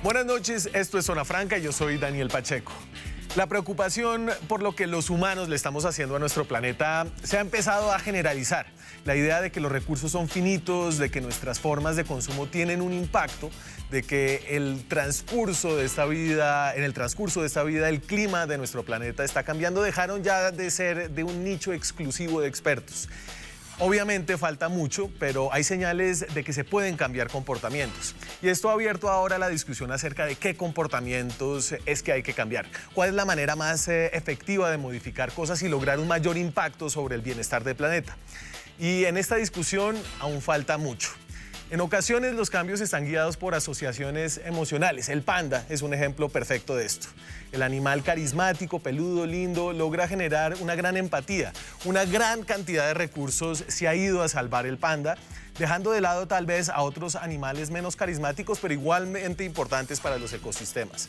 Buenas noches, esto es Zona Franca y yo soy Daniel Pacheco. La preocupación por lo que los humanos le estamos haciendo a nuestro planeta se ha empezado a generalizar. La idea de que los recursos son finitos, de que nuestras formas de consumo tienen un impacto, de que en el transcurso de esta vida el clima de nuestro planeta está cambiando, dejaron ya de ser de un nicho exclusivo de expertos. Obviamente falta mucho, pero hay señales de que se pueden cambiar comportamientos. Y esto ha abierto ahora la discusión acerca de qué comportamientos es que hay que cambiar. ¿Cuál es la manera más efectiva de modificar cosas y lograr un mayor impacto sobre el bienestar del planeta? Y en esta discusión aún falta mucho. En ocasiones los cambios están guiados por asociaciones emocionales. El panda es un ejemplo perfecto de esto. El animal carismático, peludo, lindo, logra generar una gran empatía. Una gran cantidad de recursos se ha ido a salvar el panda, dejando de lado tal vez a otros animales menos carismáticos, pero igualmente importantes para los ecosistemas.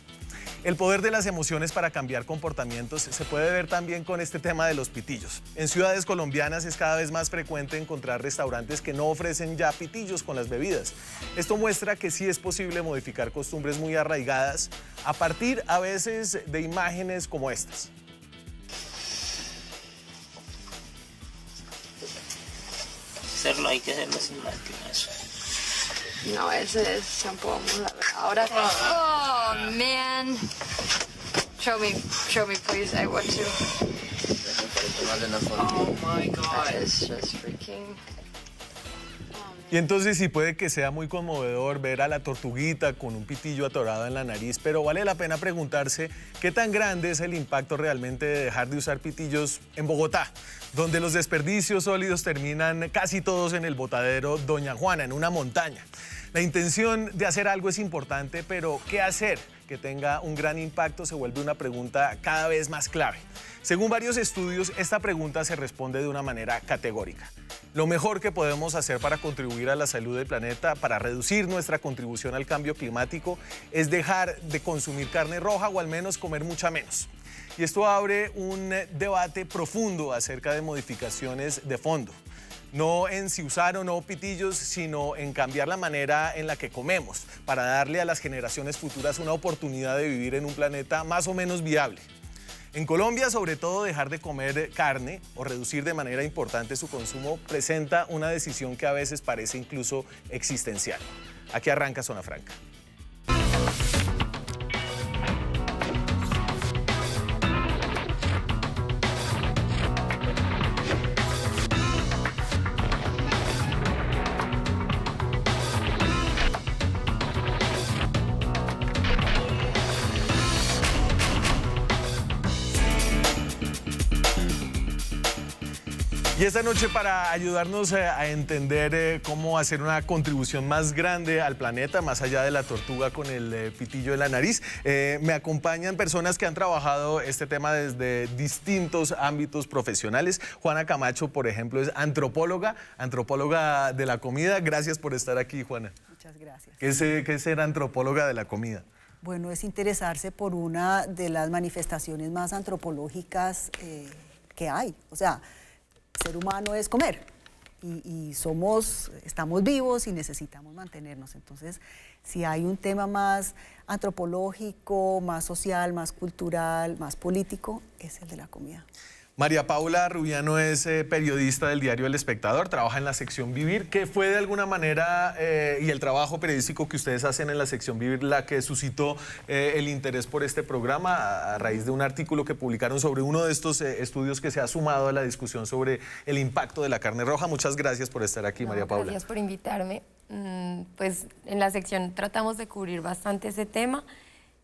El poder de las emociones para cambiar comportamientos se puede ver también con este tema de los pitillos. En ciudades colombianas es cada vez más frecuente encontrar restaurantes que no ofrecen ya pitillos con las bebidas. Esto muestra que sí es posible modificar costumbres muy arraigadas a partir a veces de imágenes como estas. Hay que hacerlo sin más que eso. No, ese es shampoo. Ahora. Oh man. Show me, please. I want to. Oh my God. That is just freaking. Y entonces sí puede que sea muy conmovedor ver a la tortuguita con un pitillo atorado en la nariz, pero vale la pena preguntarse qué tan grande es el impacto realmente de dejar de usar pitillos en Bogotá, donde los desperdicios sólidos terminan casi todos en el botadero Doña Juana, en una montaña. La intención de hacer algo es importante, pero ¿qué hacer que tenga un gran impacto? Se vuelve una pregunta cada vez más clave. Según varios estudios, esta pregunta se responde de una manera categórica. Lo mejor que podemos hacer para contribuir a la salud del planeta, para reducir nuestra contribución al cambio climático, es dejar de consumir carne roja o al menos comer mucha menos. Y esto abre un debate profundo acerca de modificaciones de fondo. No en si usar o no pitillos, sino en cambiar la manera en la que comemos, para darle a las generaciones futuras una oportunidad de vivir en un planeta más o menos viable. En Colombia, sobre todo, dejar de comer carne o reducir de manera importante su consumo presenta una decisión que a veces parece incluso existencial. Aquí arranca Zona Franca. Y esta noche, para ayudarnos a entender cómo hacer una contribución más grande al planeta, más allá de la tortuga con el pitillo en la nariz, me acompañan personas que han trabajado este tema desde distintos ámbitos profesionales. Juana Camacho, por ejemplo, es antropóloga de la comida. Gracias por estar aquí, Juana. Muchas gracias. ¿Qué es ser antropóloga de la comida? Bueno, es interesarse por una de las manifestaciones más antropológicas que hay. O sea, el ser humano es comer y estamos vivos y necesitamos mantenernos. Entonces, si hay un tema más antropológico, más social, más cultural, más político, es el de la comida. María Paula Rubiano es periodista del diario El Espectador, trabaja en la sección Vivir, que fue de alguna manera, y el trabajo periodístico que ustedes hacen en la sección Vivir, la que suscitó el interés por este programa a raíz de un artículo que publicaron sobre uno de estos estudios que se ha sumado a la discusión sobre el impacto de la carne roja. Muchas gracias por estar aquí, María Paula. Gracias por invitarme. Pues en la sección tratamos de cubrir bastante ese tema.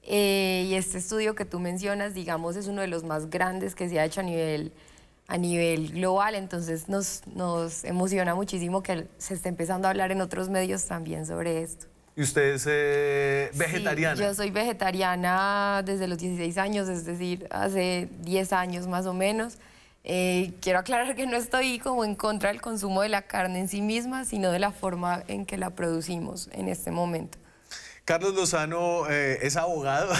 Y este estudio que tú mencionas, digamos, es uno de los más grandes que se ha hecho a nivel global, entonces nos emociona muchísimo que se esté empezando a hablar en otros medios también sobre esto. ¿Y usted es vegetariana? Sí, yo soy vegetariana desde los 16 años, es decir, hace 10 años más o menos. Quiero aclarar que no estoy como en contra del consumo de la carne en sí misma, sino de la forma en que la producimos en este momento. Carlos Lozano es abogado,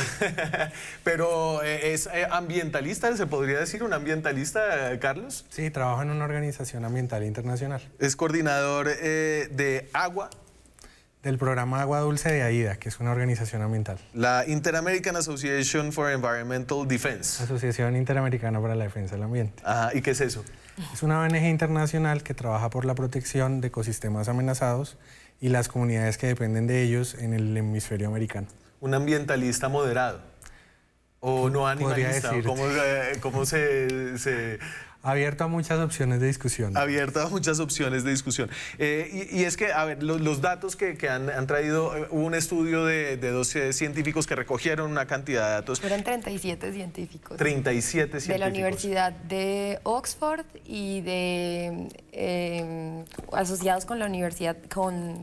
pero es ambientalista, ¿se podría decir un ambientalista, Carlos? Sí, trabajo en una organización ambiental internacional. Es coordinador de agua. Del programa Agua Dulce de AIDA, que es una organización ambiental. La Inter-American Association for Environmental Defense. Asociación Interamericana para la Defensa del Ambiente. Ajá, ¿y qué es eso? Es una ONG internacional que trabaja por la protección de ecosistemas amenazados y las comunidades que dependen de ellos en el hemisferio americano. ¿Un ambientalista moderado? ¿O no animalista? ¿Cómo se...? Abierto a muchas opciones de discusión. Abierto a muchas opciones de discusión. Y es que, a ver, los datos que han traído, hubo un estudio de 12 científicos que recogieron una cantidad de datos. Fueron 37 científicos. 37 científicos. De la Universidad de Oxford y asociados con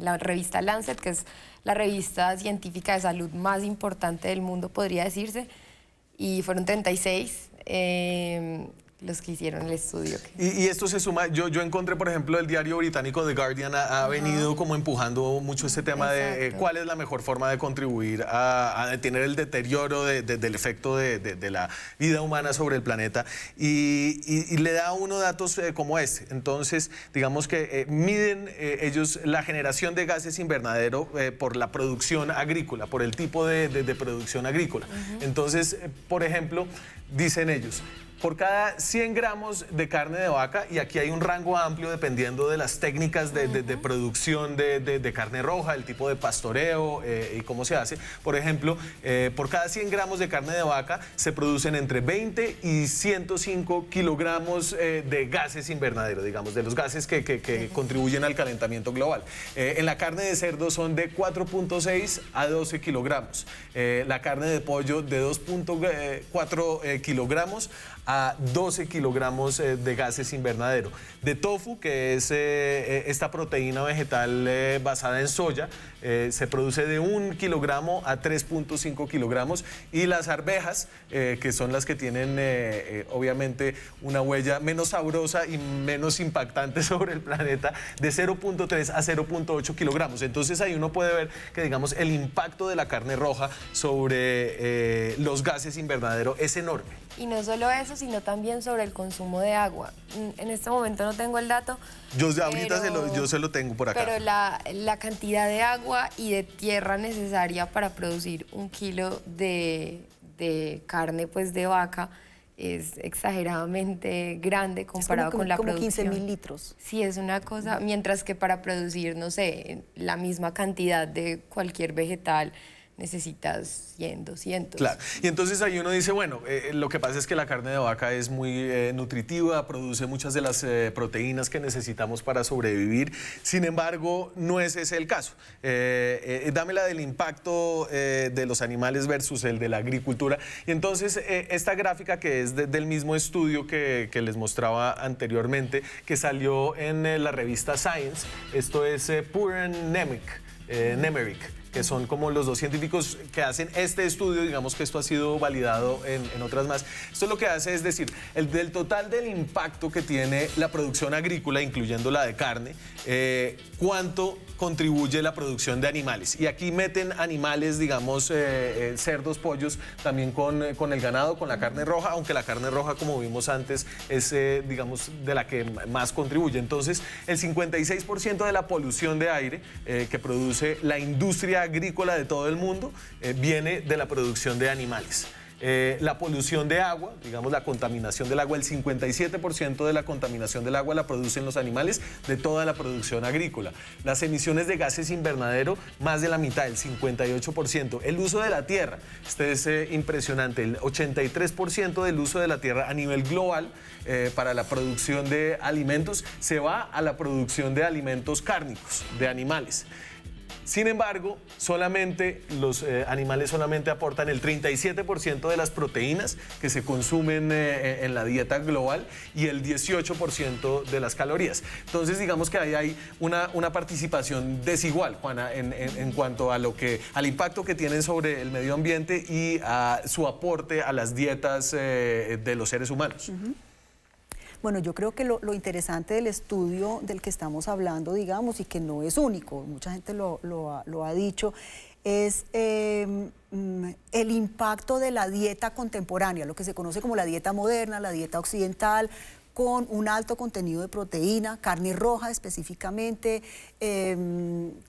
la revista Lancet, que es la revista científica de salud más importante del mundo, podría decirse. Y fueron 36 los que hicieron el estudio. Y esto se suma, yo encontré, por ejemplo, el diario británico The Guardian ha venido como empujando mucho este tema de cuál es la mejor forma de contribuir a detener el deterioro del efecto de la vida humana sobre el planeta, y le da a uno datos como este. Entonces, digamos que miden ellos la generación de gases invernadero por la producción agrícola, por el tipo de producción agrícola. Entonces, por ejemplo, dicen ellos, por cada 100 gramos de carne de vaca, y aquí hay un rango amplio dependiendo de las técnicas de producción de carne roja, el tipo de pastoreo y cómo se hace. Por ejemplo, por cada 100 gramos de carne de vaca se producen entre 20 y 105 kilogramos de gases invernadero, digamos, de los gases que contribuyen al calentamiento global. En la carne de cerdo son de 4.6 a 12 kilogramos. La carne de pollo de 2.4 kilogramos a 12 kilogramos de gases invernadero. De tofu, que es esta proteína vegetal basada en soya, se produce de 1 kilogramo a 3.5 kilogramos. Y las arvejas, que son las que tienen obviamente una huella menos sabrosa y menos impactante sobre el planeta, de 0.3 a 0.8 kilogramos. Entonces ahí uno puede ver que, digamos, el impacto de la carne roja sobre los gases invernadero es enorme. Y no solo eso, sino también sobre el consumo de agua. En este momento no tengo el dato. Yo se lo tengo por acá. Pero la cantidad de agua y de tierra necesaria para producir 1 kilo de carne, pues, de vaca es exageradamente grande comparado con la producción. Como 15.000 litros. Sí, es una cosa, mientras que para producir, no sé, la misma cantidad de cualquier vegetal necesitas 100, 200. Claro, y entonces ahí uno dice, bueno, lo que pasa es que la carne de vaca es muy nutritiva, produce muchas de las proteínas que necesitamos para sobrevivir. Sin embargo, no es ese el caso. Dame la del impacto de los animales versus el de la agricultura. Y entonces esta gráfica, que es del mismo estudio que les mostraba anteriormente, que salió en la revista Science, esto es Puren Nemerick, que son como los dos científicos que hacen este estudio. Digamos que esto ha sido validado en otras más. Esto lo que hace es decir, del total del impacto que tiene la producción agrícola, incluyendo la de carne, cuánto contribuye la producción de animales. Y aquí meten animales, digamos, cerdos, pollos, también con el ganado, con la carne roja, aunque la carne roja, como vimos antes, es, digamos, de la que más contribuye. Entonces, el 56% de la polución de aire que produce la industria agrícola de todo el mundo viene de la producción de animales. La polución de agua, digamos la contaminación del agua, el 57% de la contaminación del agua la producen los animales de toda la producción agrícola. Las emisiones de gases invernadero, más de la mitad, el 58%. El uso de la tierra, este es impresionante, el 83% del uso de la tierra a nivel global para la producción de alimentos se va a la producción de alimentos cárnicos, de animales. Sin embargo, los animales solamente aportan el 37% de las proteínas que se consumen en la dieta global y el 18% de las calorías. Entonces, digamos que ahí hay una participación desigual, Juana, en cuanto a al impacto que tienen sobre el medio ambiente y a su aporte a las dietas de los seres humanos. Bueno, yo creo que lo interesante del estudio del que estamos hablando, digamos, y que no es único, mucha gente lo ha dicho, es el impacto de la dieta contemporánea, lo que se conoce como la dieta moderna, la dieta occidental, con un alto contenido de proteína, carne roja específicamente,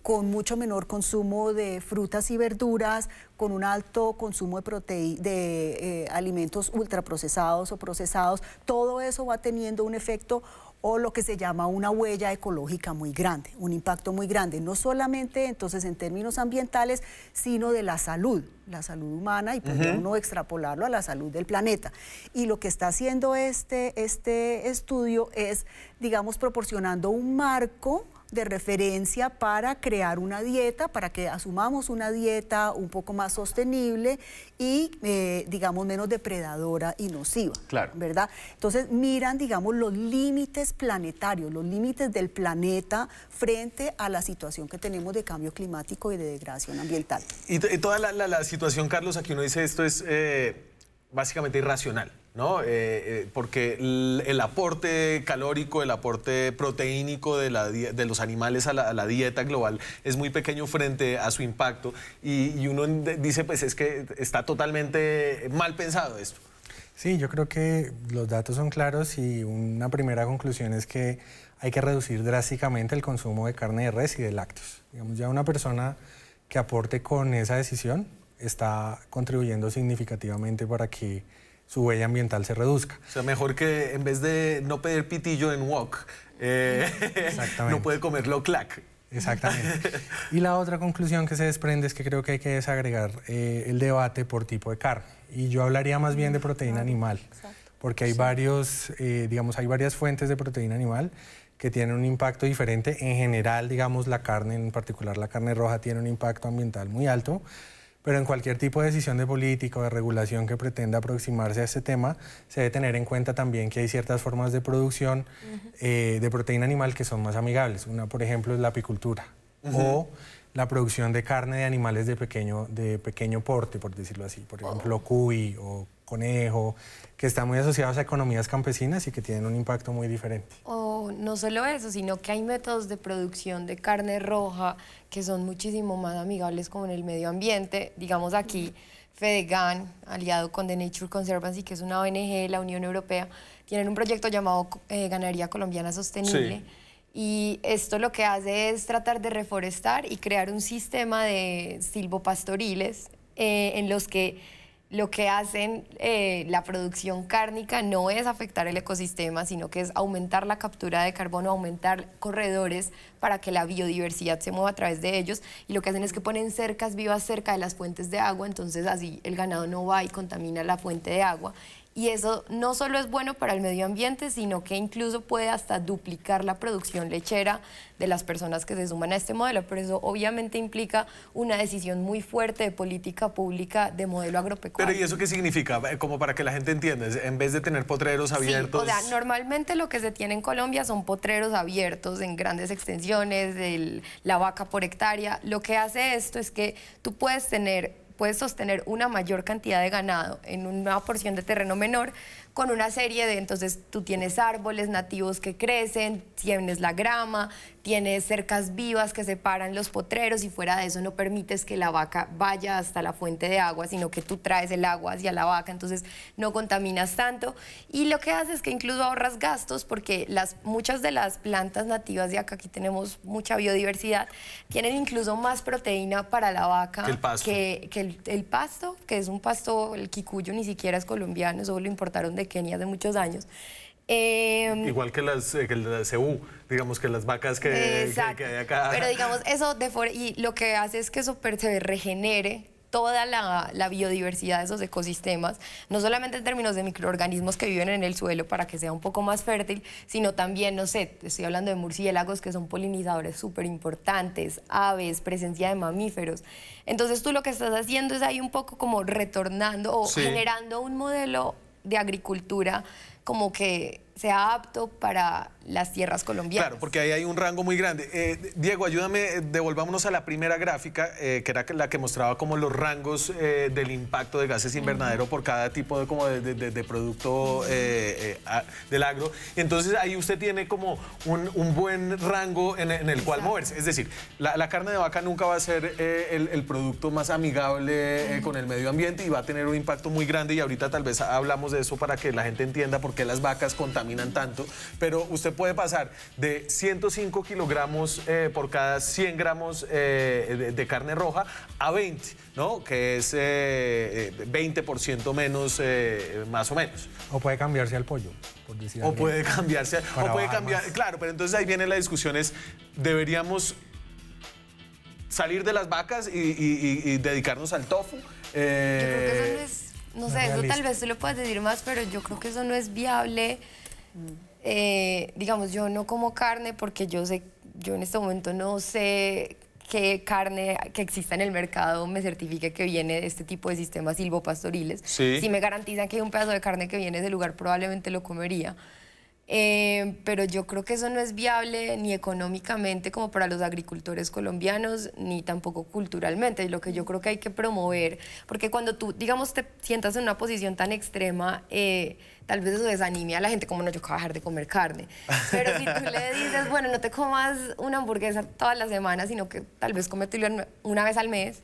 con mucho menor consumo de frutas y verduras, con un alto consumo de alimentos ultraprocesados o procesados. Todo eso va teniendo un efecto o lo que se llama una huella ecológica muy grande, un impacto muy grande, no solamente entonces en términos ambientales, sino de la salud humana, y podría uno extrapolarlo a la salud del planeta. Y lo que está haciendo este estudio es, digamos, proporcionando un marco de referencia para crear una dieta, para que asumamos una dieta un poco más sostenible y, digamos, menos depredadora y nociva, claro, ¿verdad? Entonces miran, digamos, los límites planetarios, los límites del planeta frente a la situación que tenemos de cambio climático y de degradación ambiental. Y toda la situación, Carlos, aquí uno dice esto es básicamente irracional, ¿no? Porque el aporte calórico, el aporte proteínico de los animales a la dieta global es muy pequeño frente a su impacto, y uno dice, pues es que está totalmente mal pensado esto. Sí, yo creo que los datos son claros y una primera conclusión es que hay que reducir drásticamente el consumo de carne de res y de lácteos. Digamos, ya una persona que aporte con esa decisión está contribuyendo significativamente para que su huella ambiental se reduzca. O sea, mejor que en vez de no pedir pitillo en wok, no puede comerlo clac. Exactamente. Y la otra conclusión que se desprende es que creo que hay que desagregar el debate por tipo de carne. Y yo hablaría más bien de proteína animal, porque hay hay varias fuentes de proteína animal que tienen un impacto diferente. En general, digamos, la carne, en particular la carne roja, tiene un impacto ambiental muy alto. Pero en cualquier tipo de decisión de política o de regulación que pretenda aproximarse a este tema, se debe tener en cuenta también que hay ciertas formas de producción de proteína animal que son más amigables. Una, por ejemplo, es la apicultura o la producción de carne de animales de pequeño porte, por decirlo así. Por ejemplo, cuy o conejo, que están muy asociados a economías campesinas y que tienen un impacto muy diferente. O no solo eso, sino que hay métodos de producción de carne roja que son muchísimo más amigables con el medio ambiente. Digamos aquí, Fedegan, aliado con The Nature Conservancy, que es una ONG de la Unión Europea, tienen un proyecto llamado Ganadería Colombiana Sostenible. Sí. Y esto lo que hace es tratar de reforestar y crear un sistema de silvopastoriles en los que lo que hacen la producción cárnica no es afectar el ecosistema, sino que es aumentar la captura de carbono, aumentar corredores para que la biodiversidad se mueva a través de ellos, y lo que hacen es que ponen cercas vivas cerca de las fuentes de agua, entonces así el ganado no va y contamina la fuente de agua. Y eso no solo es bueno para el medio ambiente, sino que incluso puede hasta duplicar la producción lechera de las personas que se suman a este modelo. Pero eso obviamente implica una decisión muy fuerte de política pública de modelo agropecuario. Pero ¿y eso qué significa? Como para que la gente entienda, en vez de tener potreros abiertos... Sí, o sea, normalmente lo que se tiene en Colombia son potreros abiertos en grandes extensiones, la vaca por hectárea. Lo que hace esto es que tú puedes sostener una mayor cantidad de ganado en una porción de terreno menor, con una serie de, entonces tú tienes árboles nativos que crecen, tienes la grama, tienes cercas vivas que separan los potreros, y fuera de eso no permites que la vaca vaya hasta la fuente de agua, sino que tú traes el agua hacia la vaca, entonces no contaminas tanto. Y lo que haces es que incluso ahorras gastos, porque muchas de las plantas nativas de acá, aquí tenemos mucha biodiversidad, tienen incluso más proteína para la vaca que el pasto, el pasto, que es un pasto, el quicuyo ni siquiera es colombiano, eso lo importaron de Kenia hace muchos años. Igual que las cebú, digamos, que las vacas que hay acá. Pero digamos, y lo que hace es que eso se regenere toda la biodiversidad de esos ecosistemas, no solamente en términos de microorganismos que viven en el suelo para que sea un poco más fértil, sino también, no sé, estoy hablando de murciélagos, que son polinizadores súper importantes, aves, presencia de mamíferos. Entonces tú lo que estás haciendo es ahí un poco como retornando o generando un modelo de agricultura como que sea apto para las tierras colombianas. Claro, porque ahí hay un rango muy grande. Diego, ayúdame, devolvámonos a la primera gráfica, que era la que mostraba como los rangos del impacto de gases invernadero por cada tipo de producto del agro. Entonces ahí usted tiene como un buen rango en el cual moverse. Es decir, la carne de vaca nunca va a ser el producto más amigable con el medio ambiente, y va a tener un impacto muy grande, y ahorita tal vez hablamos de eso para que la gente entienda por qué las vacas contaminan tanto, pero usted puede pasar de 105 kilogramos por cada 100 gramos de carne roja a 20, ¿no? Que es 20% menos, más o menos. O puede cambiarse al pollo, por decir O algo. puede cambiarse, Para o puede bajar cambiar, más. claro, pero entonces ahí viene la discusión, es, ¿deberíamos salir de las vacas y dedicarnos al tofu? Yo creo que eso no es, no sé, eso realista. tal vez tú lo puedes decir más, pero yo creo que eso no es viable. Digamos, yo no como carne porque yo en este momento no sé qué carne que exista en el mercado me certifique que viene de este tipo de sistemas silvopastoriles. Sí. Si me garantizan que hay un pedazo de carne que viene de ese lugar, probablemente lo comería. Pero yo creo que eso no es viable ni económicamente como para los agricultores colombianos, ni tampoco culturalmente. Lo que yo creo que hay que promover, porque cuando tú, digamos, te sientas en una posición tan extrema, tal vez eso desanime a la gente, como no, yo voy a dejar de comer carne. Pero si tú le dices, bueno, no te comas una hamburguesa todas las semanas, sino que tal vez cómetelo una vez al mes,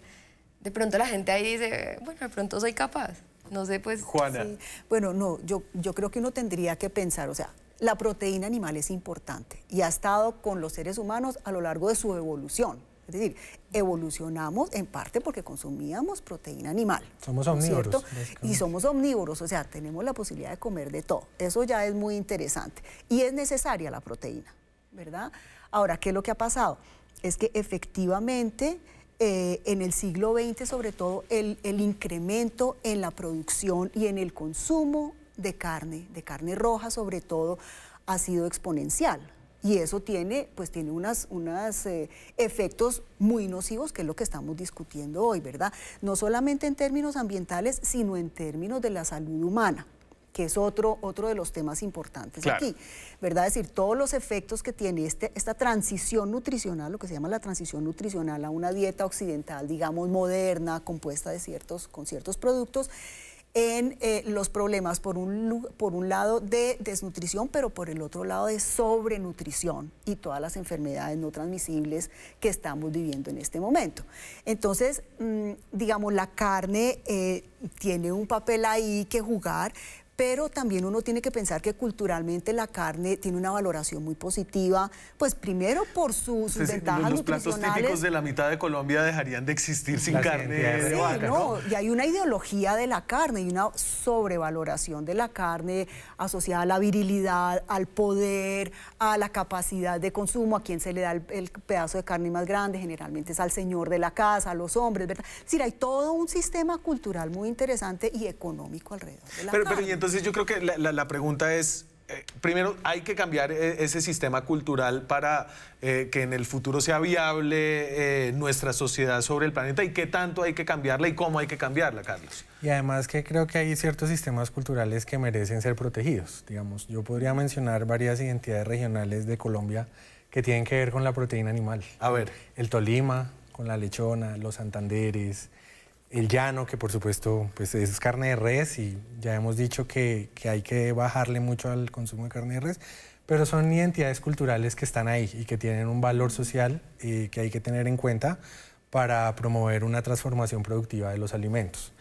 de pronto la gente ahí dice, bueno, de pronto soy capaz. No sé, pues... Juana. Sí. Bueno, no, yo creo que uno tendría que pensar, o sea, la proteína animal es importante y ha estado con los seres humanos a lo largo de su evolución. Es decir, evolucionamos en parte porque consumíamos proteína animal. Somos ¿no es omnívoros, cierto? básicamente. Y somos omnívoros, o sea, tenemos la posibilidad de comer de todo. Eso ya es muy interesante. Y es necesaria la proteína, ¿verdad? Ahora, ¿qué es lo que ha pasado? Es que efectivamente... en el siglo XX, sobre todo, el incremento en la producción y en el consumo de carne roja, sobre todo, ha sido exponencial. Y eso tiene unos efectos muy nocivos, que es lo que estamos discutiendo hoy, ¿verdad? No solamente en términos ambientales, sino en términos de la salud humana, que es otro de los temas importantes aquí, ¿verdad? Es decir, todos los efectos que tiene esta transición nutricional, lo que se llama la transición nutricional a una dieta occidental, digamos, moderna, compuesta con ciertos productos, en los problemas, por un lado, de desnutrición, pero por el otro lado de sobrenutrición y todas las enfermedades no transmisibles que estamos viviendo en este momento. Entonces, digamos, la carne tiene un papel ahí que jugar, pero también uno tiene que pensar que culturalmente la carne tiene una valoración muy positiva, pues primero por sus ventajas los platos nutricionales. típicos de la mitad de Colombia dejarían de existir sin Las carne identidades de de vaca, ¿no? Y hay una ideología de la carne y una sobrevaloración de la carne asociada a la virilidad, al poder, a la capacidad de consumo, a quien se le da el pedazo de carne más grande, generalmente es al señor de la casa, a los hombres, ¿verdad? Es decir, hay todo un sistema cultural muy interesante y económico alrededor de la carne. Pero y entonces yo creo que la pregunta es, primero, hay que cambiar ese sistema cultural para que en el futuro sea viable nuestra sociedad sobre el planeta, y qué tanto hay que cambiarla y cómo hay que cambiarla, Carlos. Y además que creo que hay ciertos sistemas culturales que merecen ser protegidos. Digamos, yo podría mencionar varias identidades regionales de Colombia que tienen que ver con la proteína animal. A ver. El Tolima, con la lechona, los Santanderes, el llano, que por supuesto pues es carne de res, y ya hemos dicho que hay que bajarle mucho al consumo de carne de res, pero son identidades culturales que están ahí y que tienen un valor social que hay que tener en cuenta para promover una transformación productiva de los alimentos.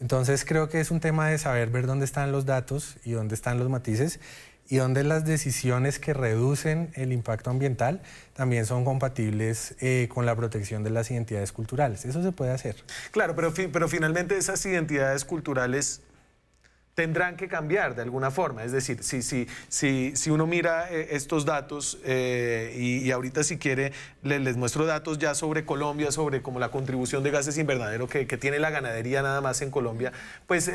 Entonces creo que es un tema de saber ver dónde están los datos y dónde están los matices, y donde las decisiones que reducen el impacto ambiental también son compatibles con la protección de las identidades culturales. Eso se puede hacer. Claro, pero finalmente esas identidades culturales tendrán que cambiar de alguna forma. Es decir, si uno mira estos datos, y ahorita si quiere les muestro datos ya sobre Colombia, sobre como la contribución de gases invernadero que tiene la ganadería nada más en Colombia, pues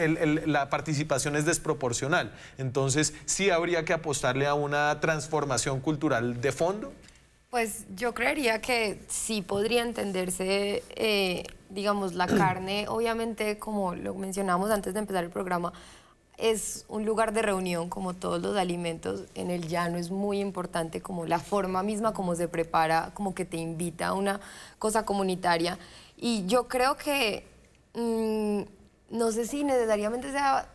la participación es desproporcional. Entonces, ¿sí habría que apostarle a una transformación cultural de fondo? Pues yo creería que sí podría entenderse, digamos, la carne, obviamente, como lo mencionamos antes de empezar el programa, es un lugar de reunión, como todos los alimentos. En el llano es muy importante como la forma misma como se prepara, como que te invita a una cosa comunitaria. Y yo creo que no sé si necesariamente sea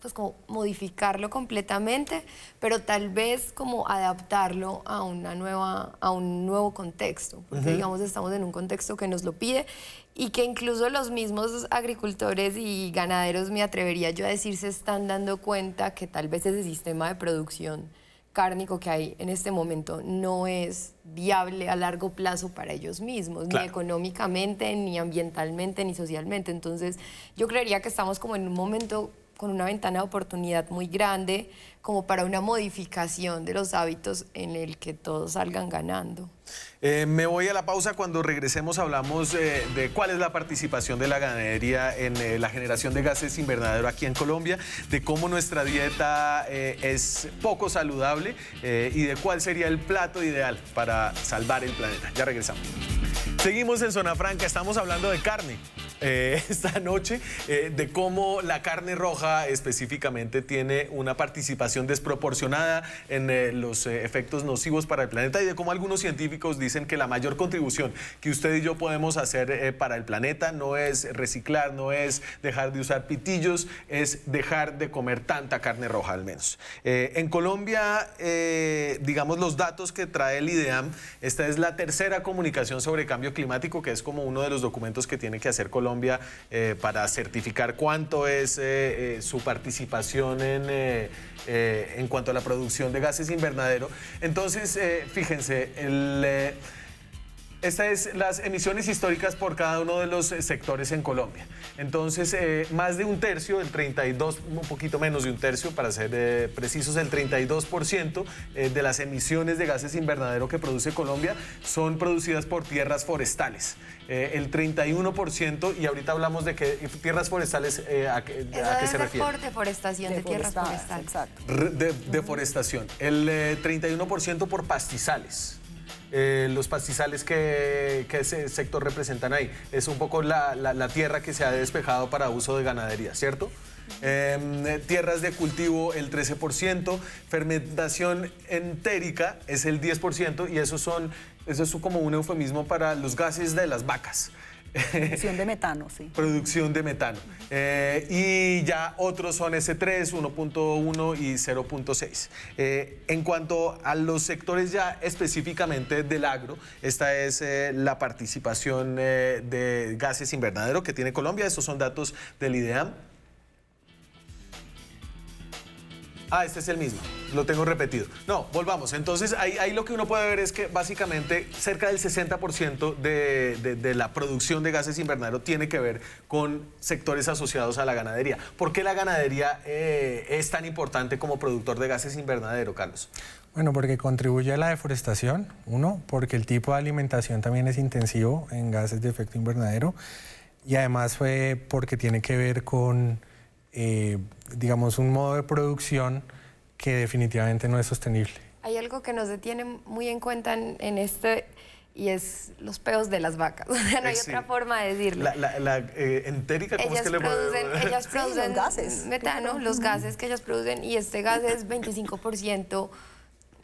pues como modificarlo completamente, pero tal vez como adaptarlo a un nuevo contexto, porque digamos estamos en un contexto que nos lo pide y que incluso los mismos agricultores y ganaderos, me atrevería yo a decir, se están dando cuenta que tal vez ese sistema de producción cárnico que hay en este momento no es viable a largo plazo para ellos mismos, claro, ni económicamente, ni ambientalmente, ni socialmente. Entonces, yo creería que estamos como en un momento con una ventana de oportunidad muy grande como para una modificación de los hábitos en el que todos salgan ganando. Me voy a la pausa. Cuando regresemos hablamos de cuál es la participación de la ganadería en la generación de gases invernadero aquí en Colombia, de cómo nuestra dieta es poco saludable y de cuál sería el plato ideal para salvar el planeta. Ya regresamos. Seguimos en Zona Franca, estamos hablando de carne. Esta noche, de cómo la carne roja específicamente tiene una participación desproporcionada en los efectos nocivos para el planeta y de cómo algunos científicos dicen que la mayor contribución que usted y yo podemos hacer para el planeta no es reciclar, no es dejar de usar pitillos, es dejar de comer tanta carne roja al menos. En Colombia, digamos, los datos que trae el IDEAM, esta es la tercera comunicación sobre cambio climático, que es como uno de los documentos que tiene que hacer Colombia para certificar cuánto es su participación en cuanto a la producción de gases invernadero. Entonces, fíjense, estas es las emisiones históricas por cada uno de los sectores en Colombia. Entonces, más de un tercio, el 32, un poquito menos de un tercio, para ser precisos, el 32% de las emisiones de gases invernadero que produce Colombia son producidas por tierras forestales. El 31%, y ahorita hablamos de que tierras forestales, ¿a qué se refiere? Por deforestación de tierras forestales. Exacto. Deforestación. El 31% por pastizales. Los pastizales que ese sector representan ahí. Es un poco la tierra que se ha despejado para uso de ganadería, ¿cierto? Tierras de cultivo el 13%, fermentación entérica es el 10% y eso es como un eufemismo para los gases de las vacas. Producción de metano, sí. Producción de metano. Y ya otros son S3, 1.1 y 0.6. En cuanto a los sectores ya específicamente del agro, esta es la participación de gases invernadero que tiene Colombia. Estos son datos del IDEAM. Ah, este es el mismo, lo tengo repetido. No, volvamos. Entonces, ahí lo que uno puede ver es que básicamente cerca del 60% de la producción de gases invernadero tiene que ver con sectores asociados a la ganadería. ¿Por qué la ganadería es tan importante como productor de gases invernadero, Carlos? Bueno, porque contribuye a la deforestación, uno, porque el tipo de alimentación también es intensivo en gases de efecto invernadero y además fue porque tiene que ver con digamos, un modo de producción que definitivamente no es sostenible. Hay algo que nos detiene muy en cuenta en este, y es los peos de las vacas. O sea, no hay otra forma de decirlo. La entérica, ¿cómo es que le ellas producen los gases. Metano, los gases que ellas producen, y este gas es 25%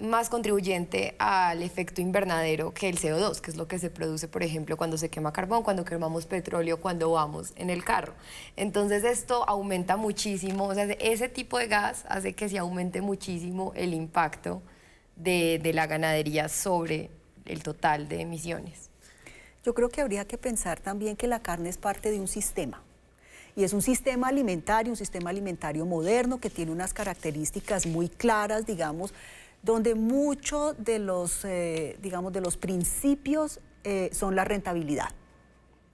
más contribuyente al efecto invernadero que el CO2, que es lo que se produce, por ejemplo, cuando se quema carbón, cuando quemamos petróleo, cuando vamos en el carro. Entonces esto aumenta muchísimo, o sea, ese tipo de gas hace que se aumente muchísimo el impacto de la ganadería sobre el total de emisiones. Yo creo que habría que pensar también que la carne es parte de un sistema. Y es un sistema alimentario moderno que tiene unas características muy claras, digamos, donde muchos de los, digamos, de los principios son la rentabilidad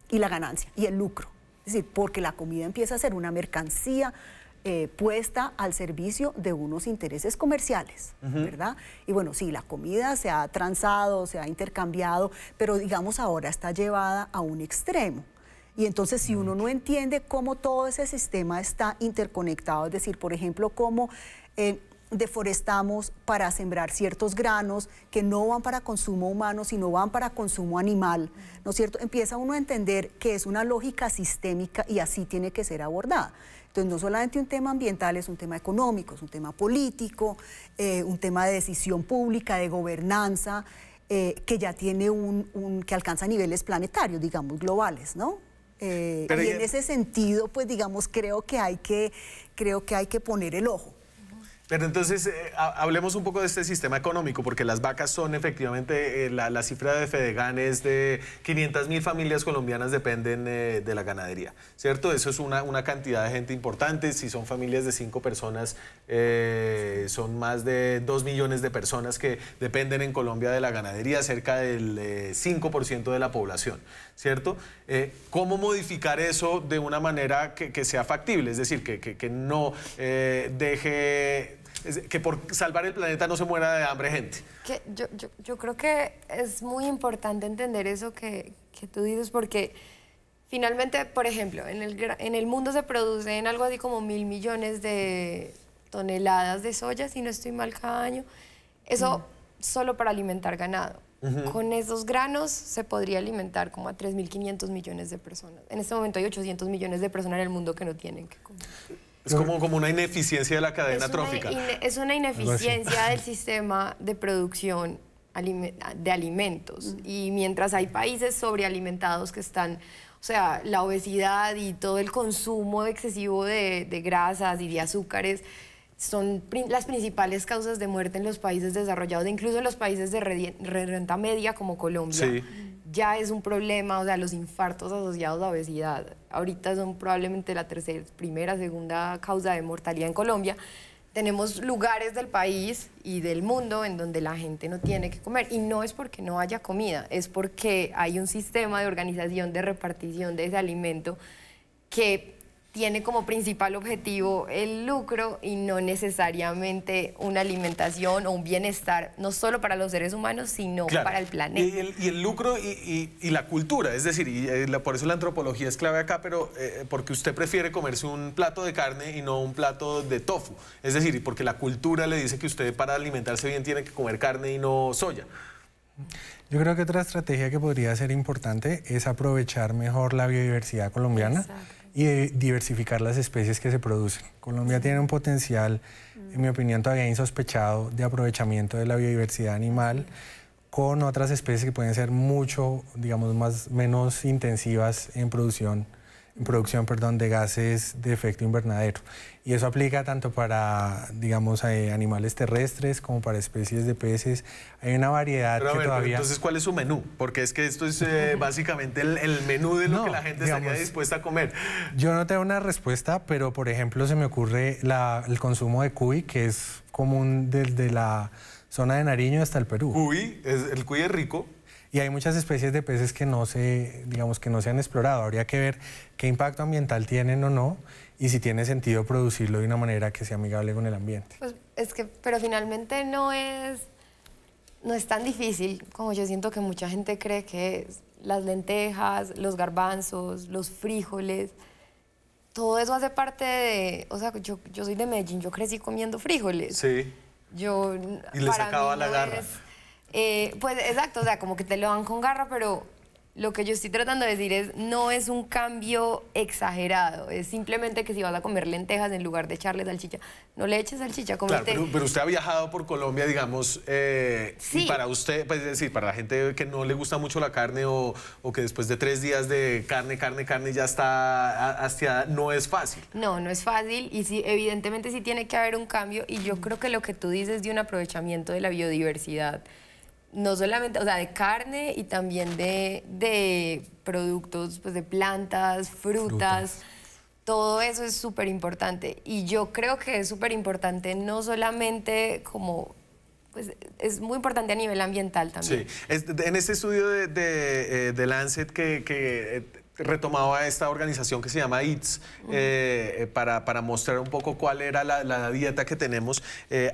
y la ganancia y el lucro. Es decir, porque la comida empieza a ser una mercancía puesta al servicio de unos intereses comerciales, ¿verdad? Y bueno, sí, la comida se ha transado, se ha intercambiado, pero digamos ahora está llevada a un extremo. Y entonces si uno no entiende cómo todo ese sistema está interconectado, es decir, por ejemplo, cómo deforestamos para sembrar ciertos granos que no van para consumo humano, sino van para consumo animal, ¿no es cierto? Empieza uno a entender que es una lógica sistémica y así tiene que ser abordada. Entonces, no solamente un tema ambiental, es un tema económico, es un tema político, un tema de decisión pública, de gobernanza, que ya tiene que alcanza niveles planetarios, digamos, globales, ¿no? Y en ese sentido, pues digamos, creo que hay que poner el ojo. Pero entonces, hablemos un poco de este sistema económico, porque las vacas son efectivamente, la cifra de Fedegan es de 500.000 familias colombianas dependen de la ganadería, ¿cierto? Eso es una cantidad de gente importante. Si son familias de 5 personas, son más de 2 millones de personas que dependen en Colombia de la ganadería, cerca del 5% de la población, ¿cierto? ¿Cómo modificar eso de una manera que sea factible? Es decir, que no deje... que por salvar el planeta no se muera de hambre gente. Yo creo que es muy importante entender eso que tú dices, porque finalmente, por ejemplo, en el mundo se producen algo así como 1.000 millones de toneladas de soya, si no estoy mal, cada año. Eso solo para alimentar ganado. Con esos granos se podría alimentar como a 3.500 millones de personas. En este momento hay 800 millones de personas en el mundo que no tienen que comer. Es como una ineficiencia de la cadena trófica. Es una ineficiencia del sistema de producción de alimentos. Y mientras hay países sobrealimentados que están, o sea, la obesidad y todo el consumo excesivo de grasas y de azúcares son las principales causas de muerte en los países desarrollados, incluso en los países de renta media como Colombia. Sí. Ya es un problema, o sea, los infartos asociados a obesidad ahorita son probablemente la primera, segunda causa de mortalidad en Colombia. Tenemos lugares del país y del mundo en donde la gente no tiene que comer, y no es porque no haya comida, es porque hay un sistema de organización, de repartición de ese alimento que tiene como principal objetivo el lucro y no necesariamente una alimentación o un bienestar, no solo para los seres humanos, sino para el planeta. Y el lucro y la cultura, es decir, por eso la antropología es clave acá, pero porque usted prefiere comerse un plato de carne y no un plato de tofu. Es decir, porque la cultura le dice que usted para alimentarse bien tiene que comer carne y no soya. Yo creo que otra estrategia que podría ser importante es aprovechar mejor la biodiversidad colombiana. Exacto. Y diversificar las especies que se producen. Colombia tiene un potencial, en mi opinión, todavía insospechado de aprovechamiento de la biodiversidad animal con otras especies que pueden ser mucho, digamos, menos intensivas en producción de gases de efecto invernadero. Y eso aplica tanto para, digamos, animales terrestres como para especies de peces. Hay una variedad que todavía... Pero entonces, ¿cuál es su menú? Porque es que esto es básicamente el menú de lo que la gente estaría dispuesta a comer. Yo no tengo una respuesta, pero, por ejemplo, se me ocurre el consumo de cuy, que es común desde la zona de Nariño hasta el Perú. El cuy es rico. Y hay muchas especies de peces que no se han explorado. Habría que ver qué impacto ambiental tienen o no y si tiene sentido producirlo de una manera que sea amigable con el ambiente. Pues pero finalmente no es tan difícil como yo siento que mucha gente cree que es. Las lentejas, los garbanzos, los frijoles, todo eso hace parte de... O sea, yo soy de Medellín, yo crecí comiendo frijoles. Sí. Y le sacaba la garra. Pues exacto, o sea, como que te lo dan con garra, pero lo que yo estoy tratando de decir no es un cambio exagerado, es simplemente que si vas a comer lentejas en lugar de echarle salchicha, no le eches salchicha, comete... Claro, pero usted ha viajado por Colombia, digamos, sí. Y para usted, pues es decir, para la gente que no le gusta mucho la carne o que después de 3 días de carne ya está hastiada, no es fácil. No es fácil y sí, evidentemente sí tiene que haber un cambio, y yo creo que lo que tú dices de un aprovechamiento de la biodiversidad, no solamente, o sea, de carne y también de productos, pues de plantas, frutas, todo eso es súper importante. Y yo creo que es súper importante no solamente como, pues es muy importante a nivel ambiental también. Sí, en este estudio de Lancet que retomaba esta organización que se llama EATS para mostrar un poco cuál era la dieta que tenemos.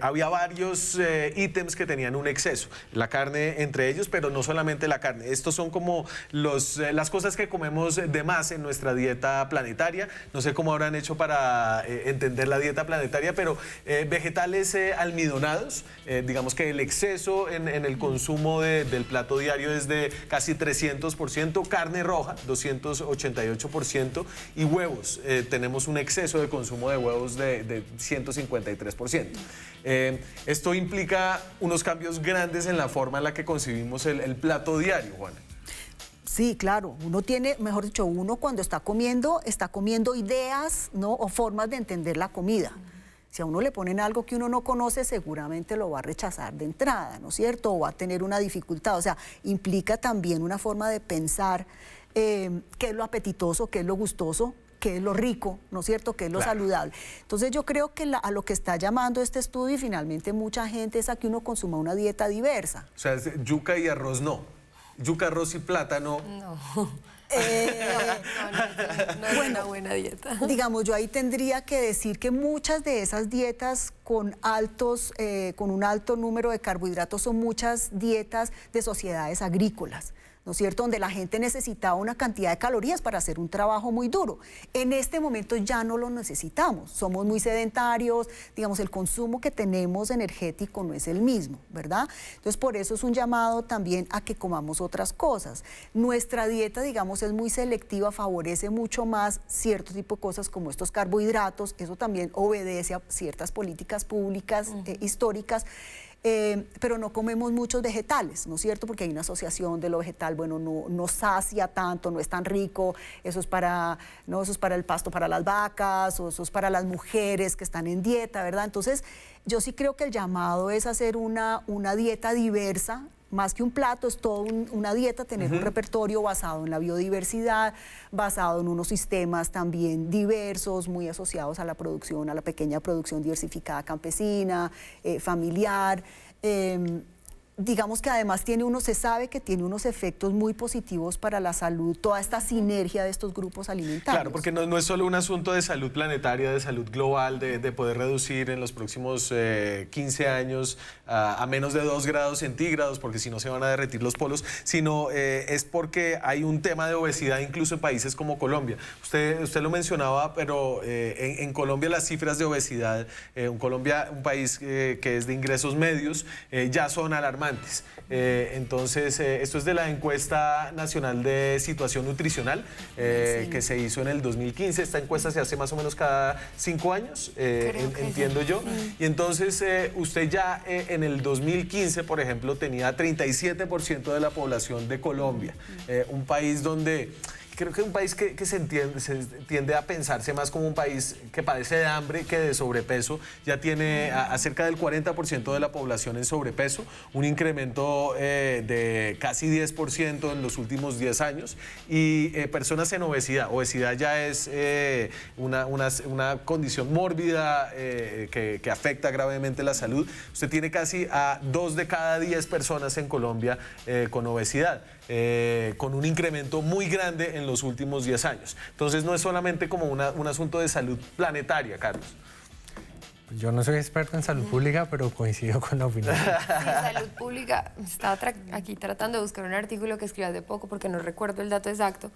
Había varios ítems que tenían un exceso, la carne entre ellos, pero no solamente la carne. Estos son como las cosas que comemos de más en nuestra dieta planetaria. No sé cómo habrán hecho para entender la dieta planetaria, pero vegetales almidonados, digamos que el exceso en el consumo del plato diario es de casi 300%, carne roja, 288%, y huevos, tenemos un exceso de consumo de huevos de 153%. Esto implica unos cambios grandes en la forma en la que concebimos el plato diario, Juana. Sí, claro, uno tiene, mejor dicho, uno cuando está comiendo ideas, ¿no? O formas de entender la comida. Si a uno le ponen algo que uno no conoce, seguramente lo va a rechazar de entrada, ¿no es cierto? O va a tener una dificultad, o sea, implica también una forma de pensar qué es lo apetitoso, qué es lo gustoso, qué es lo rico, ¿no es cierto?, qué es lo saludable. Entonces yo creo que a lo que está llamando este estudio y finalmente mucha gente es a que uno consuma una dieta diversa. O sea, yuca y arroz no. Yuca, arroz y plátano. No. No es una buena dieta. Digamos, yo ahí tendría que decir que muchas de esas dietas con un alto número de carbohidratos son muchas dietas de sociedades agrícolas, ¿no es cierto?, donde la gente necesitaba una cantidad de calorías para hacer un trabajo muy duro. En este momento ya no lo necesitamos, somos muy sedentarios, digamos, el consumo que tenemos energético no es el mismo, ¿verdad? Entonces, por eso es un llamado también a que comamos otras cosas. Nuestra dieta, digamos, es muy selectiva, favorece mucho más cierto tipo de cosas como estos carbohidratos, eso también obedece a ciertas políticas públicas históricas. Pero no comemos muchos vegetales, ¿no es cierto? Porque hay una asociación de lo vegetal, bueno, no sacia tanto, no es tan rico, eso es para el pasto para las vacas, o eso es para las mujeres que están en dieta, ¿verdad? Entonces, yo sí creo que el llamado es hacer una dieta diversa, más que un plato, es toda una dieta, tener un repertorio basado en la biodiversidad, basado en unos sistemas también diversos, muy asociados a la producción, a la pequeña producción diversificada campesina, familiar. Digamos que además se sabe que tiene unos efectos muy positivos para la salud, toda esta sinergia de estos grupos alimentarios. Claro, porque no es solo un asunto de salud planetaria, de salud global, de poder reducir en los próximos 15 años a menos de 2 grados centígrados, porque si no se van a derretir los polos, sino es porque hay un tema de obesidad incluso en países como Colombia. Usted lo mencionaba, pero en Colombia las cifras de obesidad, Colombia, un país que es de ingresos medios, ya son alarmantes. Entonces, esto es de la encuesta nacional de situación nutricional que se hizo en el 2015. Esta encuesta se hace más o menos cada 5 años, entiendo yo. Y entonces, usted ya en el 2015, por ejemplo, tenía 37% de la población de Colombia, un país donde... Creo que es un país que se tiende a pensarse más como un país que padece de hambre que de sobrepeso. Ya tiene a cerca del 40% de la población en sobrepeso, un incremento de casi 10% en los últimos 10 años. Y personas en obesidad. Obesidad ya es una condición mórbida que afecta gravemente la salud. Usted tiene casi a 2 de cada 10 personas en Colombia con obesidad. Con un incremento muy grande en los últimos 10 años. Entonces no es solamente como un asunto de salud planetaria, Carlos. Yo no soy experto en salud pública, pero coincido con la opinión. Sí, salud pública. Estaba aquí tratando de buscar un artículo que escribí hace poco porque no recuerdo el dato exacto,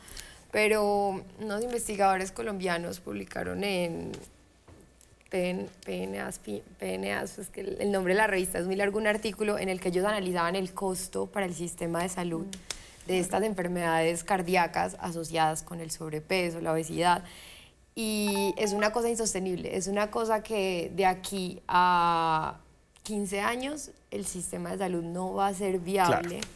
pero unos investigadores colombianos publicaron en PNAS, pues que el nombre de la revista es muy largo, un artículo en el que ellos analizaban el costo para el sistema de salud de estas enfermedades cardíacas asociadas con el sobrepeso, la obesidad, y es una cosa insostenible, es una cosa que de aquí a 15 años el sistema de salud no va a ser viable. Claro.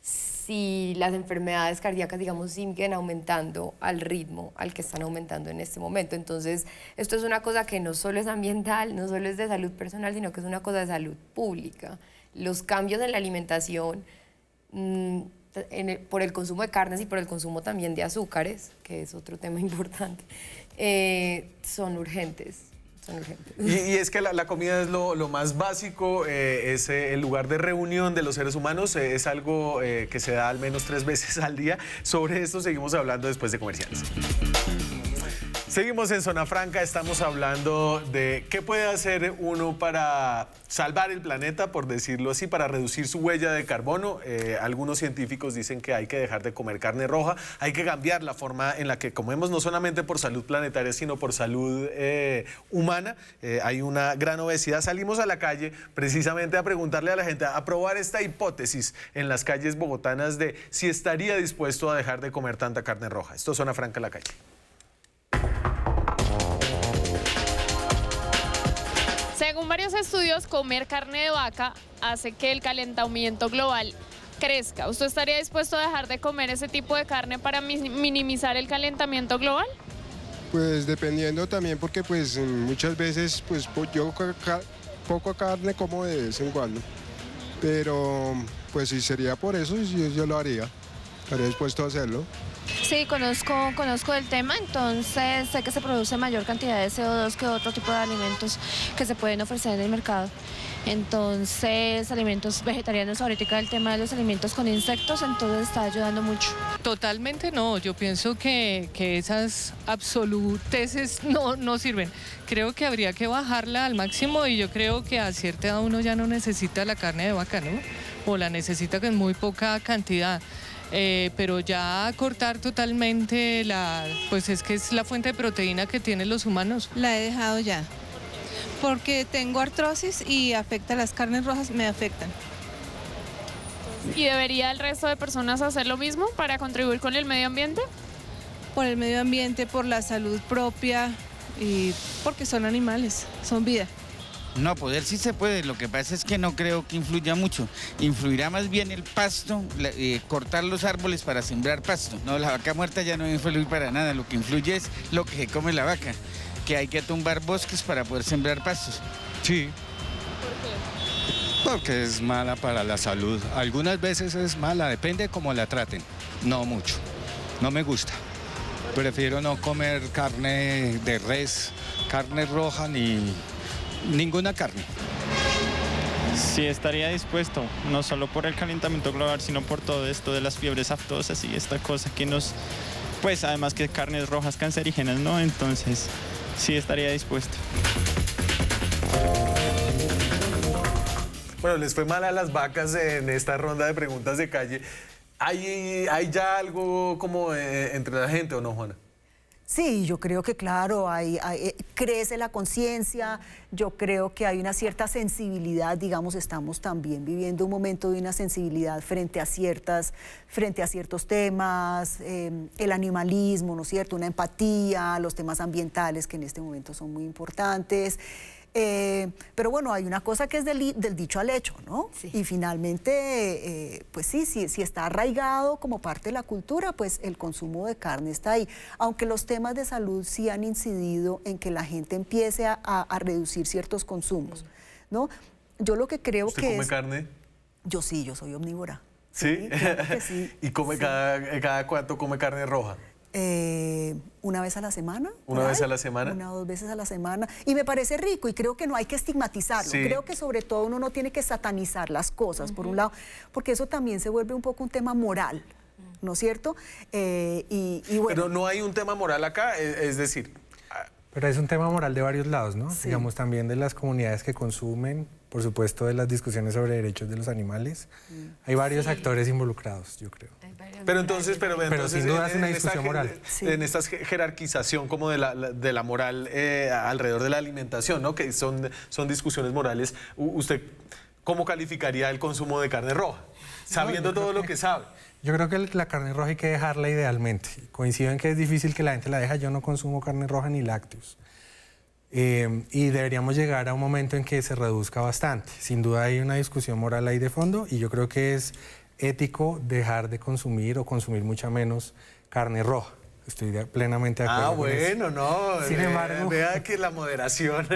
Si las enfermedades cardíacas, digamos, siguen aumentando al ritmo al que están aumentando en este momento. Entonces, esto es una cosa que no solo es ambiental, no solo es de salud personal, sino que es una cosa de salud pública. Los cambios en la alimentación, por el consumo de carnes y por el consumo también de azúcares, que es otro tema importante, son urgentes. Y es que la comida es lo más básico, es el lugar de reunión de los seres humanos, es algo que se da al menos 3 veces al día. Sobre esto seguimos hablando después de comerciales. Seguimos en Zona Franca, estamos hablando de qué puede hacer uno para salvar el planeta, por decirlo así, para reducir su huella de carbono. Algunos científicos dicen que hay que dejar de comer carne roja, hay que cambiar la forma en la que comemos, no solamente por salud planetaria, sino por salud humana. Hay una gran obesidad. Salimos a la calle precisamente a preguntarle a la gente, a probar esta hipótesis en las calles bogotanas de si estaría dispuesto a dejar de comer tanta carne roja. Esto es Zona Franca en la calle. Según varios estudios, comer carne de vaca hace que el calentamiento global crezca. ¿Usted estaría dispuesto a dejar de comer ese tipo de carne para minimizar el calentamiento global? Pues dependiendo también, porque pues muchas veces pues yo poco carne como de vez en cuando, pero pues si sería por eso yo lo haría, estaría dispuesto a hacerlo. Sí, conozco el tema, entonces sé que se produce mayor cantidad de CO2 que otro tipo de alimentos que se pueden ofrecer en el mercado. Entonces, alimentos vegetarianos, ahorita el tema de los alimentos con insectos, entonces está ayudando mucho. Totalmente no, yo pienso que esas absoluteces no sirven. Creo que habría que bajarla al máximo y yo creo que a cierta edad uno ya no necesita la carne de vaca, ¿no? O la necesita en muy poca cantidad. Pero ya cortar totalmente pues es que es la fuente de proteína que tienen los humanos. La he dejado ya, porque tengo artrosis y afecta las carnes rojas, me afectan. ¿Y debería el resto de personas hacer lo mismo para contribuir con el medio ambiente? Por el medio ambiente, por la salud propia y porque son animales, son vida. No, poder sí se puede, lo que pasa es que no creo que influya mucho. Influirá más bien el pasto, cortar los árboles para sembrar pasto. No, la vaca muerta ya no influye para nada, lo que influye es lo que se come la vaca, que hay que tumbar bosques para poder sembrar pastos. Sí. Porque es mala para la salud. Algunas veces es mala, depende cómo la traten. No mucho, no me gusta. Prefiero no comer carne de res, carne roja ni ninguna carne. Sí, estaría dispuesto, no solo por el calentamiento global, sino por todo esto de las fiebres aftosas y esta cosa que pues además que carnes rojas cancerígenas, ¿no? Entonces, sí estaría dispuesto. Bueno, les fue mal a las vacas en esta ronda de preguntas de calle. ¿Hay ya algo como entre la gente o no, Juana? Sí, yo creo que claro, crece la conciencia, yo creo que hay una cierta sensibilidad, digamos, estamos también viviendo un momento de una sensibilidad frente a ciertos temas, el animalismo, ¿no es cierto?, una empatía, los temas ambientales que en este momento son muy importantes. Pero bueno, hay una cosa que es del dicho al hecho, ¿no? Sí. Y finalmente, pues sí, está arraigado como parte de la cultura, pues el consumo de carne está ahí. Aunque los temas de salud sí han incidido en que la gente empiece a reducir ciertos consumos, ¿no? Yo lo que creo que ¿Usted come carne? Yo sí, yo soy omnívora. ¿Sí? Claro que sí. ¿Y come sí. cada cuánto come carne roja? Una vez a la semana. ¿Una vez a la semana? Una o dos veces a la semana. Y me parece rico y creo que no hay que estigmatizarlo. Sí. Creo que sobre todo uno no tiene que satanizar las cosas, por un lado, porque eso también se vuelve un poco un tema moral, ¿no es cierto? Y bueno. Pero no hay un tema moral acá, es decir... Pero es un tema moral de varios lados, ¿no? Sí. Digamos, también de las comunidades que consumen, por supuesto, de las discusiones sobre derechos de los animales. Hay varios actores involucrados, yo creo. Pero entonces, sin duda es una discusión moral. En esta jerarquización como de la moral alrededor de la alimentación, ¿no? Que son discusiones morales. ¿Usted cómo calificaría el consumo de carne roja? Sabiendo todo lo que sabe. Yo creo que la carne roja hay que dejarla idealmente. Coincido en que es difícil que la gente la deje. Yo no consumo carne roja ni lácteos. Y deberíamos llegar a un momento en que se reduzca bastante. Sin duda hay una discusión moral ahí de fondo y yo creo que es ético dejar de consumir o consumir mucha menos carne roja. Estoy plenamente de acuerdo. Ah, bueno, no. Sin embargo, vea que la moderación.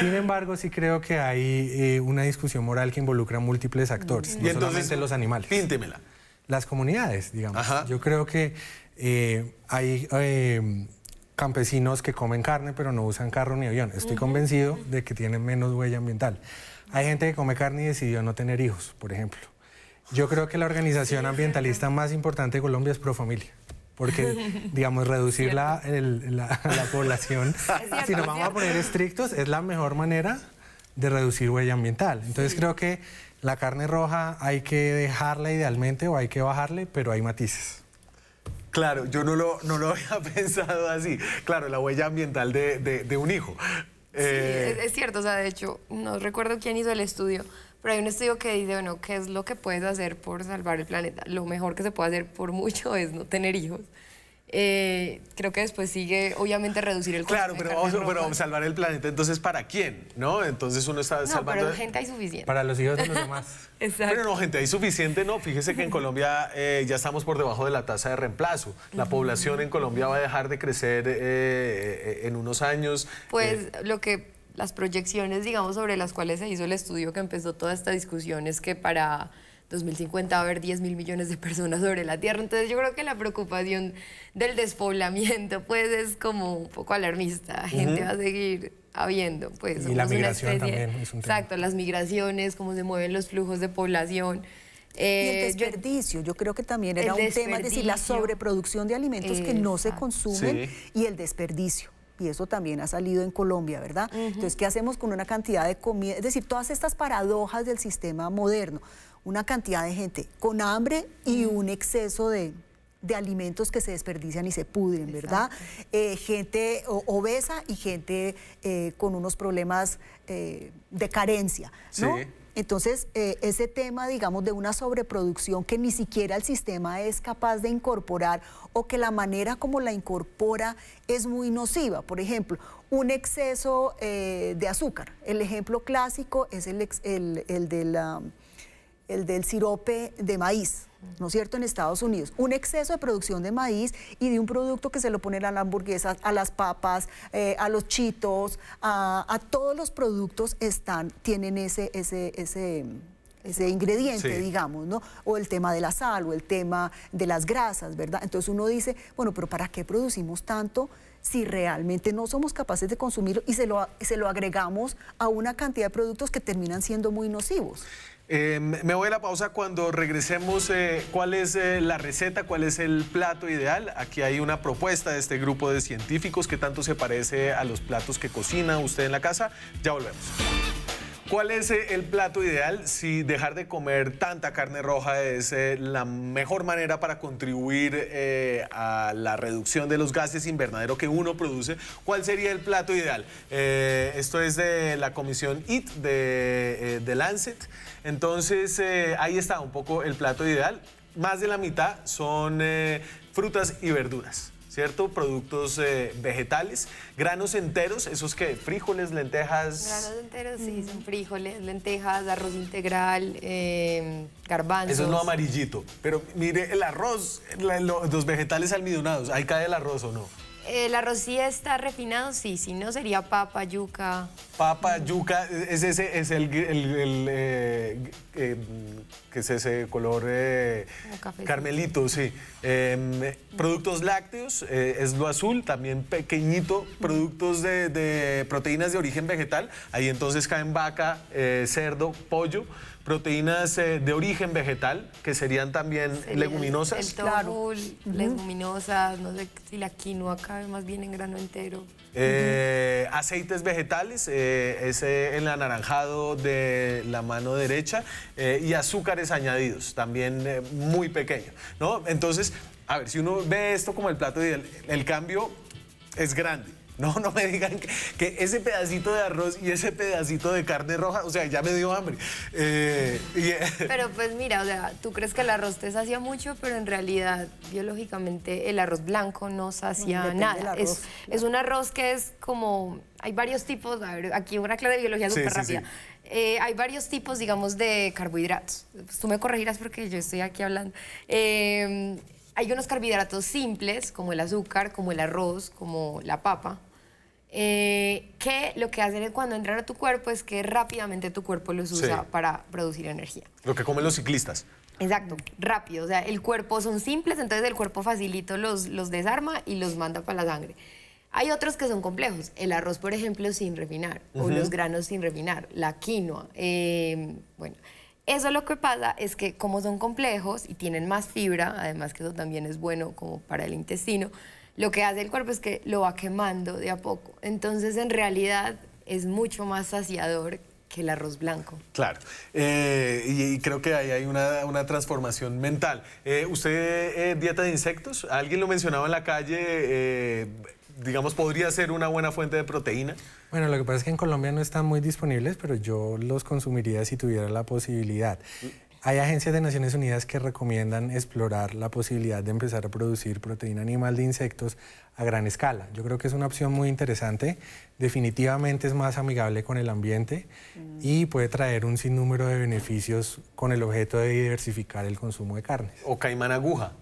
Sin embargo, sí creo que hay una discusión moral que involucra múltiples actores, no solamente los animales. Píntemela. Las comunidades, digamos. Ajá. Yo creo que hay campesinos que comen carne pero no usan carro ni avión. Estoy convencido de que tienen menos huella ambiental. Hay gente que come carne y decidió no tener hijos, por ejemplo. Yo creo que la organización ambientalista más importante de Colombia es Profamilia. Porque, digamos, reducir la población, si nos vamos a poner estrictos, es la mejor manera de reducir huella ambiental. Entonces creo que la carne roja hay que dejarla idealmente o hay que bajarle, pero hay matices. Claro, yo no lo había pensado así. Claro, la huella ambiental de un hijo. Sí, es cierto, o sea, de hecho, no recuerdo quién hizo el estudio, pero hay un estudio que dice, bueno, ¿qué es lo que puedes hacer por salvar el planeta? Lo mejor que se puede hacer por mucho es no tener hijos. Creo que después sigue, obviamente, reducir el consumo de carne roja. Pero salvar el planeta, entonces, ¿para quién? ¿No? Entonces uno está salvando... pero gente hay suficiente. Para los hijos de los demás. Exacto. Pero no, gente hay suficiente, no. Fíjese que en Colombia ya estamos por debajo de la tasa de reemplazo. La población en Colombia va a dejar de crecer en unos años. Pues las proyecciones, digamos, sobre las cuales se hizo el estudio que empezó toda esta discusión es que para 2050 va a haber 10.000 millones de personas sobre la Tierra. Entonces yo creo que la preocupación del despoblamiento pues es como un poco alarmista. Gente va a seguir habiendo. Pues, y la migración también es un tema. Exacto, las migraciones, cómo se mueven los flujos de población. Y el desperdicio, yo creo que también era un tema, es decir, la sobreproducción de alimentos que no se consumen y el desperdicio. Y eso también ha salido en Colombia, ¿verdad? Entonces, ¿qué hacemos con una cantidad de comida? Es decir, todas estas paradojas del sistema moderno, una cantidad de gente con hambre y un exceso de alimentos que se desperdician y se pudren, ¿verdad? Gente obesa y gente con unos problemas de carencia, ¿no? Sí. Entonces, ese tema, digamos, de una sobreproducción que ni siquiera el sistema es capaz de incorporar o que la manera como la incorpora es muy nociva. Por ejemplo, un exceso de azúcar. El ejemplo clásico es el del sirope de maíz, ¿no es cierto?, en Estados Unidos. Un exceso de producción de maíz y de un producto que se lo ponen a las hamburguesas, a las papas, a los Cheetos, a todos los productos tienen ese ingrediente, digamos, ¿no? O el tema de la sal, o el tema de las grasas, ¿verdad? Entonces uno dice, bueno, pero ¿para qué producimos tanto si realmente no somos capaces de consumirlo y se lo agregamos a una cantidad de productos que terminan siendo muy nocivos? Me voy a la pausa. Cuando regresemos, ¿cuál es la receta? ¿Cuál es el plato ideal? Aquí hay una propuesta de este grupo de científicos que tanto se parece a los platos que cocina usted en la casa. Ya volvemos. ¿Cuál es el plato ideal? Si dejar de comer tanta carne roja es la mejor manera para contribuir a la reducción de los gases invernadero que uno produce, ¿cuál sería el plato ideal? Esto es de la comisión EAT de Lancet. Entonces, ahí está un poco el plato ideal. Más de la mitad son frutas y verduras, ¿cierto? Productos vegetales, granos enteros, esos que frijoles, lentejas. Granos enteros, sí, son frijoles, lentejas, arroz integral, garbanzos. Eso es lo amarillito. Pero mire, el arroz, los vegetales almidonados, ¿ahí cae el arroz o no? El arroz sí está refinado, sí, si no sería papa, yuca. Papa, yuca, es ese color carmelito, sí. Productos lácteos, es lo azul, también pequeñito. Productos de proteínas de origen vegetal, ahí entonces caen vaca, cerdo, pollo. Proteínas de origen vegetal, que serían también leguminosas. El tofu, leguminosas, no sé si la quinoa cabe más bien en grano entero. Aceites vegetales, el anaranjado de la mano derecha, y azúcares añadidos, también muy pequeño, ¿no? Entonces, a ver, si uno ve esto como el plato ideal, el cambio es grande. No me digan que ese pedacito de arroz y ese pedacito de carne roja, o sea, ya me dio hambre. Pero pues mira, o sea, tú crees que el arroz te sacia mucho, pero en realidad, biológicamente, el arroz blanco no sacia nada. Es un arroz que es como, hay varios tipos, a ver, aquí una clase de biología súper rápida. Hay varios tipos, digamos, de carbohidratos. Pues tú me corregirás porque yo estoy aquí hablando. Hay unos carbohidratos simples, como el azúcar, como el arroz, como la papa, que lo que hacen cuando entran a tu cuerpo es que rápidamente tu cuerpo los usa para producir energía. Lo que comen los ciclistas. Exacto, rápido. O sea, el cuerpo son simples, entonces el cuerpo facilito los desarma y los manda para la sangre. Hay otros que son complejos. El arroz, por ejemplo, sin refinar, o los granos sin refinar, la quinoa, bueno... Eso lo que pasa es que como son complejos y tienen más fibra, además que eso también es bueno como para el intestino, lo que hace el cuerpo es que lo va quemando de a poco. Entonces, en realidad, es mucho más saciador que el arroz blanco. Claro, y creo que ahí hay una transformación mental. ¿Usted dieta de insectos? Alguien lo mencionaba en la calle, digamos, ¿podría ser una buena fuente de proteína? Bueno, lo que pasa es que en Colombia no están muy disponibles, pero yo los consumiría si tuviera la posibilidad. Hay agencias de Naciones Unidas que recomiendan explorar la posibilidad de empezar a producir proteína animal de insectos a gran escala. Yo creo que es una opción muy interesante, definitivamente es más amigable con el ambiente y puede traer un sinnúmero de beneficios con el objeto de diversificar el consumo de carnes. O caimán aguja.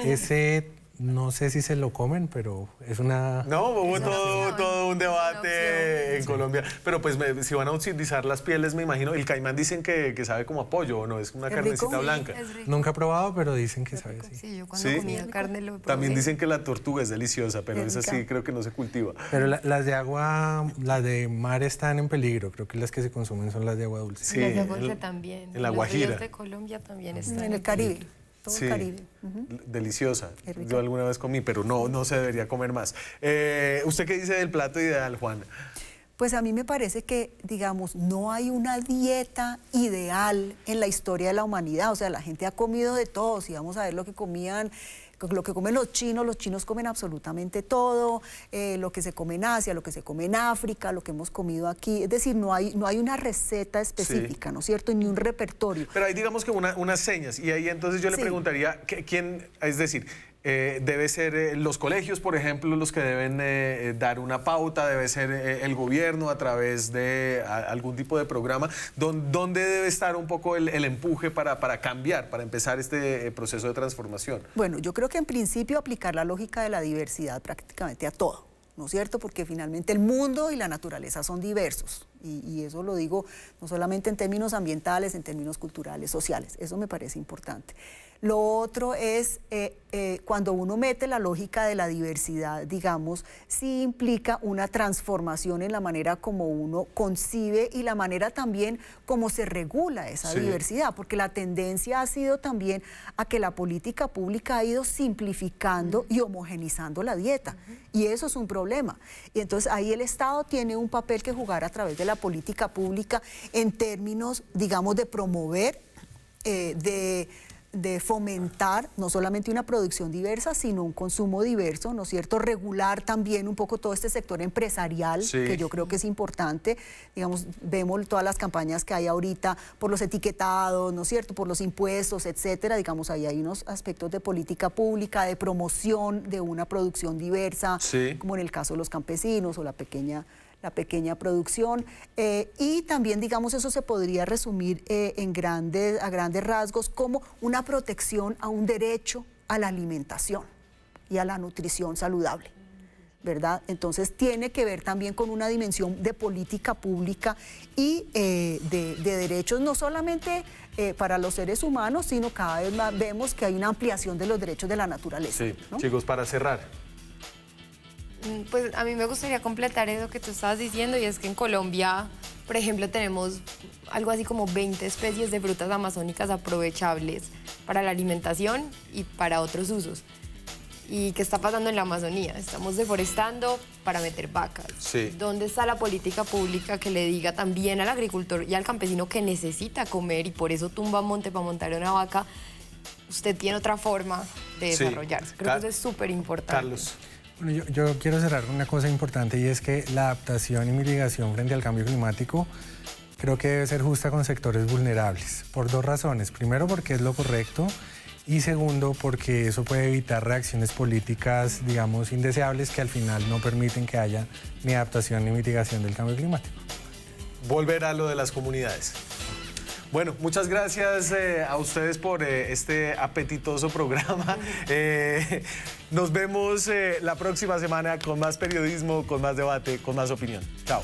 Ese no sé si se lo comen, pero es una... No, hubo todo un debate en Colombia. Pero pues si van a utilizar las pieles, me imagino, el caimán dicen que sabe como a pollo, ¿o no? Es una carnecita blanca. Nunca he probado, pero dicen que sabe así. Sí, yo cuando comía carne lo probé. También dicen que la tortuga es deliciosa, pero esa sí creo que no se cultiva. Pero las de agua, las de mar están en peligro. Creo que las que se consumen son las de agua dulce. Sí, las de agua dulce también. En la Guajira. Los ríos de Colombia también están. En el Caribe. Todo el Caribe. Deliciosa. Yo alguna vez comí, pero no se debería comer más. ¿Usted qué dice del plato ideal, Juana? Pues a mí me parece que, digamos, no hay una dieta ideal en la historia de la humanidad. O sea, la gente ha comido de todo. Si vamos a ver lo que comen los chinos comen absolutamente todo, lo que se come en Asia, lo que se come en África, lo que hemos comido aquí. Es decir, no hay una receta específica, ¿no es cierto? Ni un repertorio. Pero hay, digamos que unas señas, y ahí entonces yo le preguntaría, ¿quién, es decir, debe ser los colegios, por ejemplo, los que deben dar una pauta, debe ser el gobierno a través de algún tipo de programa? ¿Dónde debe estar un poco el empuje para cambiar, para empezar este proceso de transformación? Bueno, yo creo que en principio aplicar la lógica de la diversidad prácticamente a todo, ¿no es cierto? Porque finalmente el mundo y la naturaleza son diversos. Y eso lo digo no solamente en términos ambientales, en términos culturales, sociales. Eso me parece importante. Lo otro es, cuando uno mete la lógica de la diversidad, digamos, sí implica una transformación en la manera como uno concibe y la manera también como se regula esa diversidad, porque la tendencia ha sido también a que la política pública ha ido simplificando y homogenizando la dieta, y eso es un problema. Y entonces ahí el Estado tiene un papel que jugar a través de la política pública en términos, digamos, de promover, de fomentar no solamente una producción diversa, sino un consumo diverso, ¿no es cierto? Regular también un poco todo este sector empresarial, que yo creo que es importante. Digamos, vemos todas las campañas que hay ahorita por los etiquetados, ¿no es cierto? Por los impuestos, etcétera. Digamos, ahí hay unos aspectos de política pública, de promoción de una producción diversa, como en el caso de los campesinos o la pequeña producción, y también, digamos, eso se podría resumir a grandes rasgos como una protección a un derecho a la alimentación y a la nutrición saludable, ¿verdad? Entonces tiene que ver también con una dimensión de política pública y de derechos, no solamente para los seres humanos, sino cada vez más vemos que hay una ampliación de los derechos de la naturaleza. Sí, ¿no? Chicos, para cerrar. Pues a mí me gustaría completar eso que tú estabas diciendo, y es que en Colombia, por ejemplo, tenemos algo así como 20 especies de frutas amazónicas aprovechables para la alimentación y para otros usos. ¿Y qué está pasando en la Amazonía? Estamos deforestando para meter vacas. ¿Dónde está la política pública que le diga también al agricultor y al campesino que necesita comer y por eso tumba monte para montar una vaca? Usted tiene otra forma de desarrollarse. Creo que eso es súper importante. Carlos. Bueno, yo quiero cerrar con una cosa importante, y es que la adaptación y mitigación frente al cambio climático creo que debe ser justa con sectores vulnerables, por dos razones. Primero, porque es lo correcto, y segundo, porque eso puede evitar reacciones políticas, digamos, indeseables que al final no permiten que haya ni adaptación ni mitigación del cambio climático. Volver a lo de las comunidades. Bueno, muchas gracias a ustedes por este apetitoso programa. Nos vemos la próxima semana con más periodismo, con más debate, con más opinión. Chao.